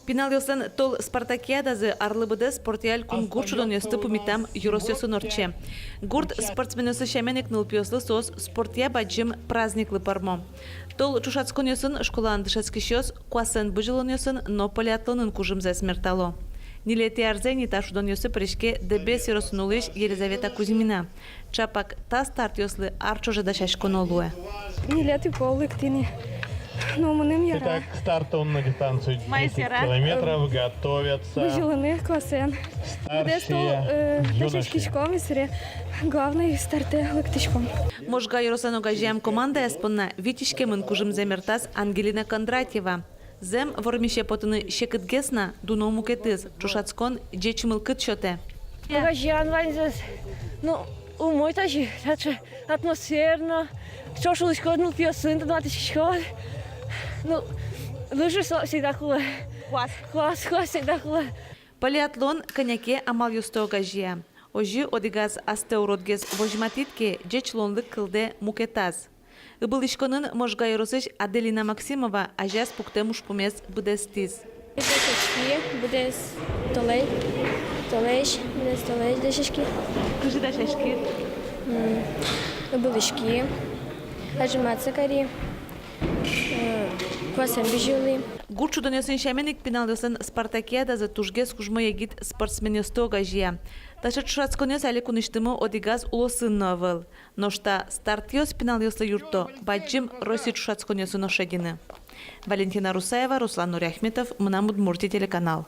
Пинал ёсын тол спартакиадазы арлыбыды спортиаль кун гурчудон ёсты пумитам юросёсын орче. Гурт спортсменёсы шаменек нылпиослы сос спортия баджим праздниклы пармо. Тол чушацкон ёсын школан дышацкий шёс куасын быжилон ёсын, но полиатлонын кужым за смертало. Нилети арзени ташудон ёсы пришке дебес юросынулыш Елизавета Кузьмина. Чапак та старт ёслы арчоже да шашконолуэ. Нилети полыктини. Ну, манем яра. Итак, старт он на дистанцию 10 километров. Готовятся Выжиланы классен. старшие юноши. Кишком и сре. Главный старты лыктичком. Можга юросанога жем команда эспонна витишке мын кужым земертас Ангелина Кондратьева. Зем вормище потыны шекытгесна дуному кетыз чушацкон джечмыл кыт шоте. Багажан ванзас. Ну, умой тажи, атмосферно. Что ж лучше коднул пьёсын, то надо школ. Ну, лыжи всегда хула. Класс всегда хула. Полиатлон коньяке амал юстога жия. Ожи одигаз астеуродгез вожматитке джечлонлык кылде мукетаз. Ибылышконын можга юросыш Аделина Максимова ажас пуктемуш помес бдестиз. Дешечки, будес толей. Толеш, будес толеш дешечки. Кажи дашешки. Былышки. Ажиматься кари. Квасен бежали. Гурчудон ёсын шаменик пинал ёсын спартакиада за тужгез кужмо егит спортсмен ёстога жия. Таша чушацкон ёс али куништымы одигаз улосынно выл. Ношта старт ёс пинал ёслы юрто. Баджим роси чушацкон ёсын ошедины. Валентина Русаева, Руслан Нуряхметов, Мына Удмуртия телеканал.